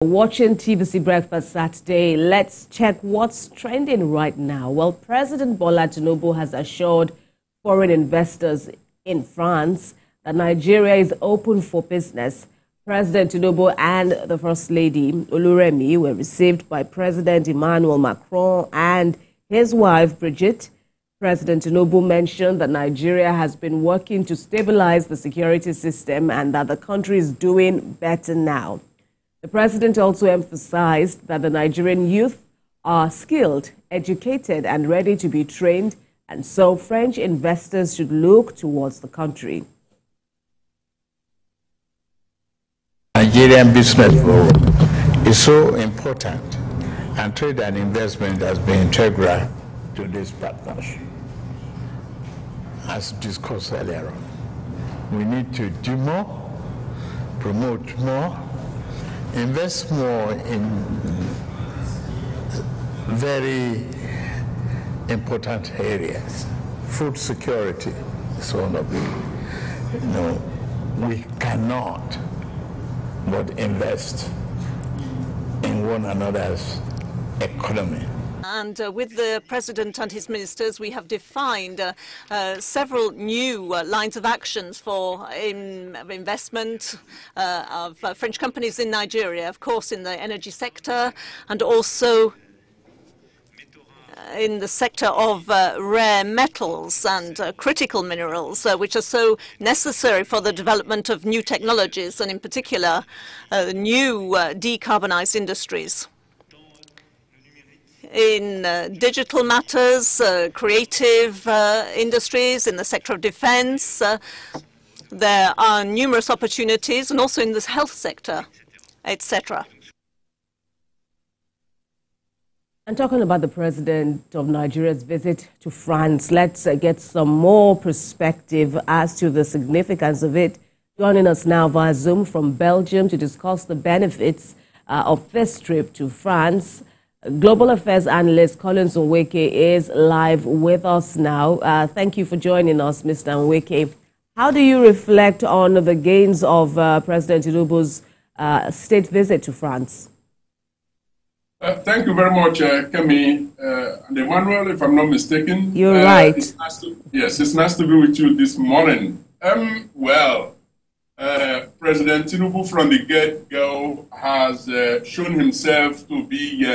Watching TVC Breakfast Saturday, let's check what's trending right now. Well, President Bola Tinubu has assured foreign investors in France that Nigeria is open for business. President Tinubu and the First Lady, Oluremi, were received by President Emmanuel Macron and his wife, Brigitte. President Tinubu mentioned that Nigeria has been working to stabilize the security system and that the country is doing better now. The president also emphasized that the Nigerian youth are skilled, educated, and ready to be trained, and so French investors should look towards the country. Nigerian business role is so important, and trade and investment has been integral to this partnership. As discussed earlier on, we need to do more, promote more, invest more in very important areas. Food security is one of them. We cannot but invest in one another's economy. And with the President and his ministers, we have defined several new lines of actions for investment of French companies in Nigeria, of course, in the energy sector and also in the sector of rare metals and critical minerals, which are so necessary for the development of new technologies and, in particular, new decarbonized industries. In digital matters, creative industries, in the sector of defense, there are numerous opportunities, and also in the health sector, etc. And talking about the President of Nigeria's visit to France, let's get some more perspective as to the significance of it. Joining us now via Zoom from Belgium to discuss the benefits of this trip to France, Global Affairs Analyst Collins Nweke is live with us now. Thank you for joining us, Mr. Nweke. How do you reflect on the gains of President Tinubu's state visit to France? Thank you very much, Kemi and Emmanuel, if I'm not mistaken. You're right. It's nice to be with you this morning. President Tinubu from the get-go has shown himself to be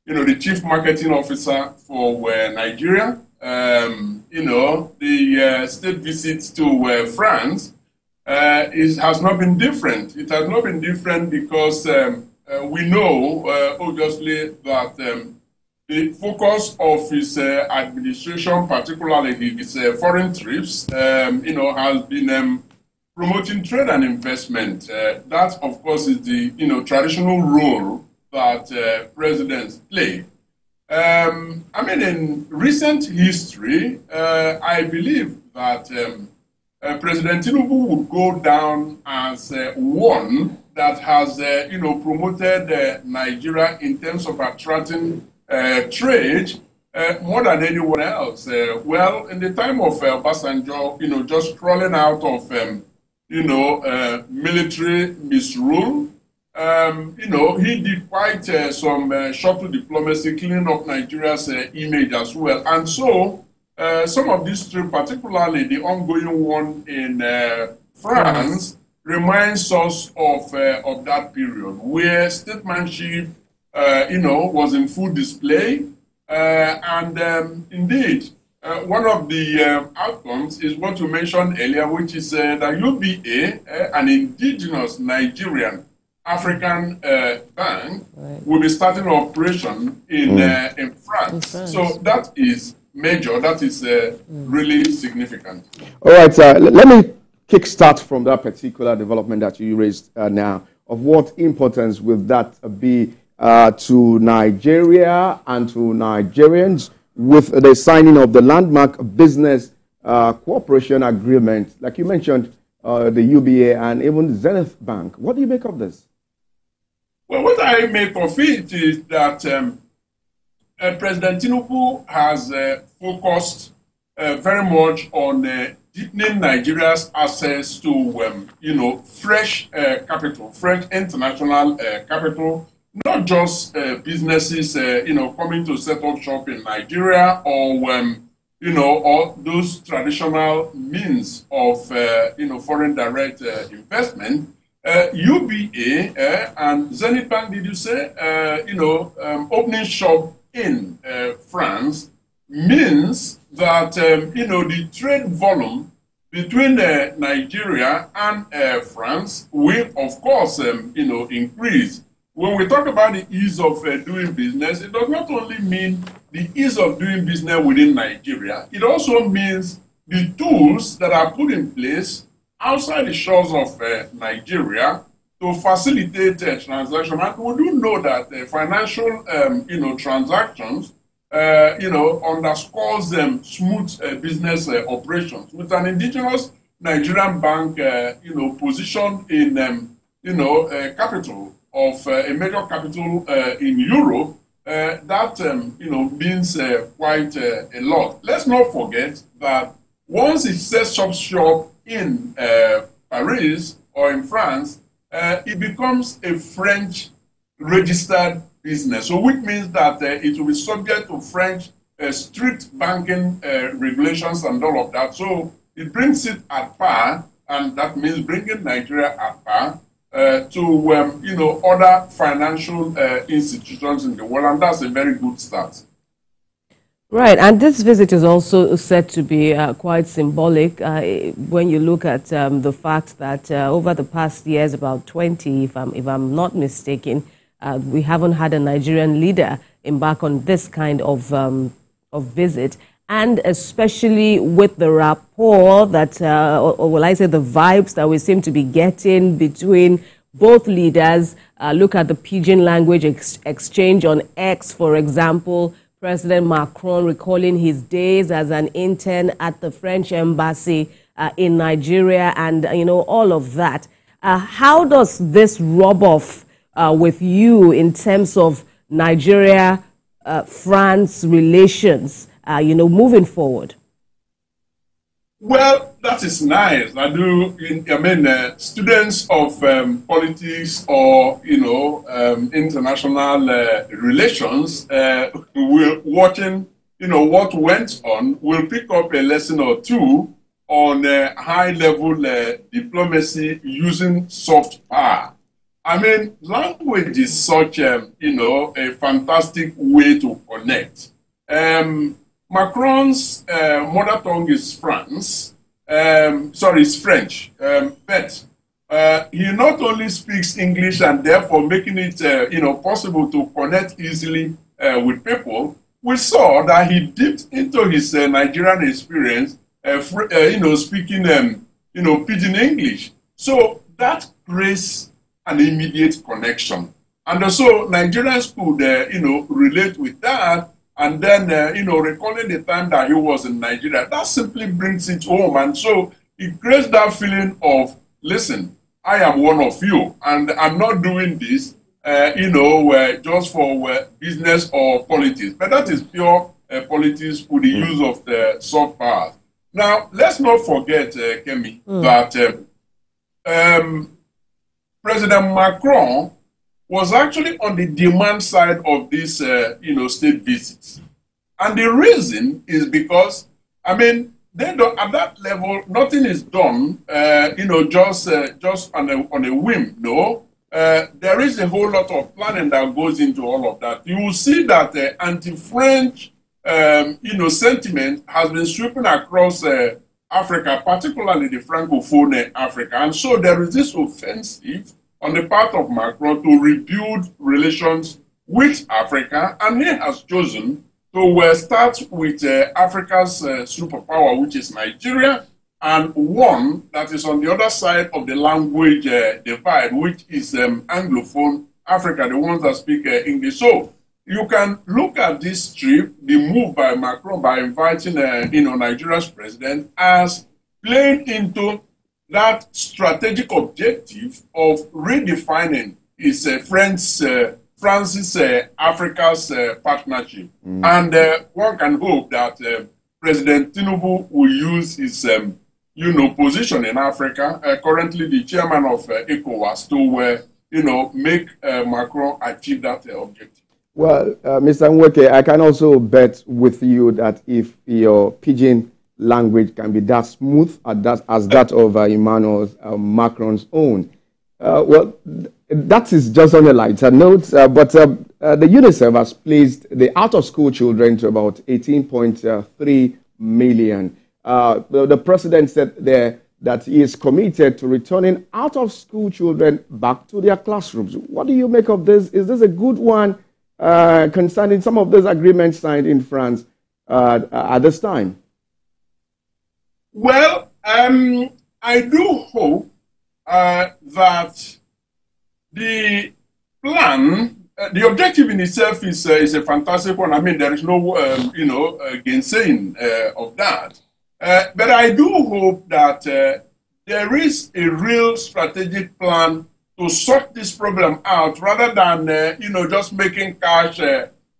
the chief marketing officer for Nigeria. The state visit to France has not been different. It has not been different because we know, obviously, that the focus of his administration, particularly his foreign trips, has been promoting trade and investment. That, of course, is the traditional role that presidents play. In recent history, I believe that President Tinubu would go down as one that has, promoted Nigeria in terms of attracting trade more than anyone else. In the time of Obasanjo, just crawling out of, military misrule, he did quite some shuttle diplomacy, cleaning up Nigeria's image as well. And so, some of these trips, particularly the ongoing one in France, reminds us of that period where statesmanship, was in full display. Indeed, one of the outcomes is what you mentioned earlier, which is that UBA, an indigenous Nigerian African bank, will be starting operation in France. So that is major. That is really significant. All right, let me kickstart from that particular development that you raised now. Of what importance will that be to Nigeria and to Nigerians with the signing of the landmark business cooperation agreement, like you mentioned, the UBA and even Zenith Bank? What do you make of this? Well, what I make of it is that President Tinubu has focused very much on deepening Nigeria's access to, fresh capital, fresh international capital, not just businesses, coming to set up shop in Nigeria or, or those traditional means of, foreign direct investment. UBA and Zenith Bank, did you say, opening shop in France means that, the trade volume between Nigeria and France will, of course, increase. When we talk about the ease of doing business, it does not only mean the ease of doing business within Nigeria, it also means the tools that are put in place outside the shores of Nigeria to facilitate transactions. And we do know that financial, transactions, underscores smooth business operations. With an indigenous Nigerian bank, positioned in, capital of a major capital in Europe, that, means quite a lot. Let's not forget that once it sets up shop in Paris or in France, it becomes a French registered business. So which means that it will be subject to French strict banking regulations and all of that. So it brings it at par, and that means bringing Nigeria at par to other financial institutions in the world, and that's a very good start. Right, and this visit is also said to be quite symbolic when you look at the fact that over the past years, about 20, if I'm not mistaken, we haven't had a Nigerian leader embark on this kind of visit, and especially with the rapport that, or will I say the vibes that we seem to be getting between both leaders. Look at the pidgin language exchange on X, for example. President Macron recalling his days as an intern at the French embassy in Nigeria, and all of that. How does this rub off with you in terms of Nigeria-France relations, moving forward? Well, that is nice. Students of politics or, international relations will watching, what went on, will pick up a lesson or two on high-level diplomacy using soft power. Language is such, a fantastic way to connect. Macron's mother tongue is French, but he not only speaks English and therefore making it, possible to connect easily with people. We saw that he dipped into his Nigerian experience, speaking, pidgin English. So that creates an immediate connection, and so Nigerians could, relate with that. And then, recalling the time that he was in Nigeria, that simply brings it home. And so it creates that feeling of, listen, I am one of you, and I'm not doing this, just for business or politics. But that is pure politics with the use of the soft power. Now, let's not forget, Kemi, that President Macron was actually on the demand side of this, state visits. And the reason is because, they don't, at that level, nothing is done, just on a whim, no. There is a whole lot of planning that goes into all of that. You will see that anti-French, sentiment has been sweeping across Africa, particularly the Francophone Africa. And so there is this offensive on the part of Macron to rebuild relations with Africa, and he has chosen to start with Africa's superpower, which is Nigeria, and one that is on the other side of the language divide, which is Anglophone Africa, the ones that speak English. So you can look at this trip, the move by Macron by inviting Nigeria's president, as playing into that strategic objective of redefining its France's Africa's partnership. And one can hope that President Tinubu will use his position in Africa, currently the chairman of ECOWAS, to make Macron achieve that objective. Well, Mr. Nweke, I can also bet with you that if your pidgin language can be that smooth as that of Emmanuel Macron's own, well, that is just on a lighter note, but the UNICEF has placed the out-of-school children to about 18.3 million. The president said there that he is committed to returning out-of-school children back to their classrooms. What do you make of this? Is this a good one concerning some of those agreements signed in France at this time? Well, I do hope that the plan, the objective in itself is a fantastic one. I mean, there is no, gainsaying of that. But I do hope that there is a real strategic plan to sort this problem out, rather than just making cash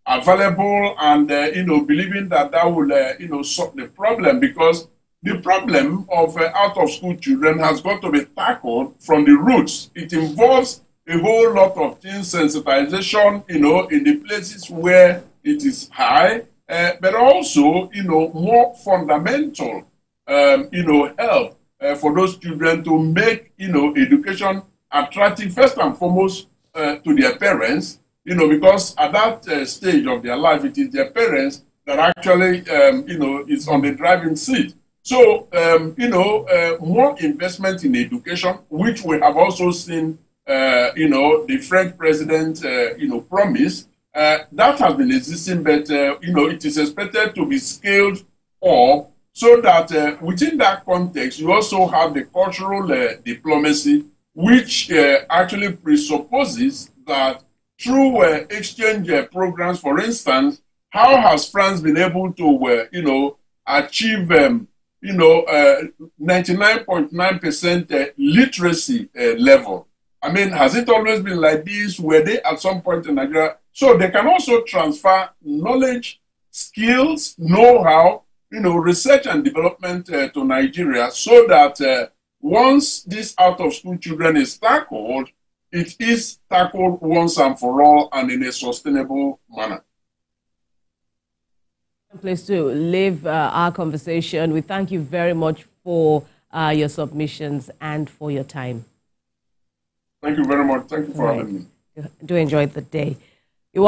available and believing that will solve the problem, because the problem of out-of-school children has got to be tackled from the roots. It involves a whole lot of things, sensitization, in the places where it is high, but also, more fundamental, help for those children to make, education attractive first and foremost to their parents, because at that stage of their life, it is their parents that actually, is on the driving seat. So, more investment in education, which we have also seen, the French president, promise, that has been existing, but, it is expected to be scaled up so that within that context, you also have the cultural diplomacy, which actually presupposes that through exchange programs, for instance, how has France been able to, achieve 99.9% literacy level? I mean, has it always been like this? Were they at some point in Nigeria? So they can also transfer knowledge, skills, know-how, research and development to Nigeria, so that once this out-of-school children is tackled, it is tackled once and for all and in a sustainable manner. Place to leave our conversation. We thank you very much for your submissions and for your time. Thank you very much. Thank you for having me. Do enjoy the day.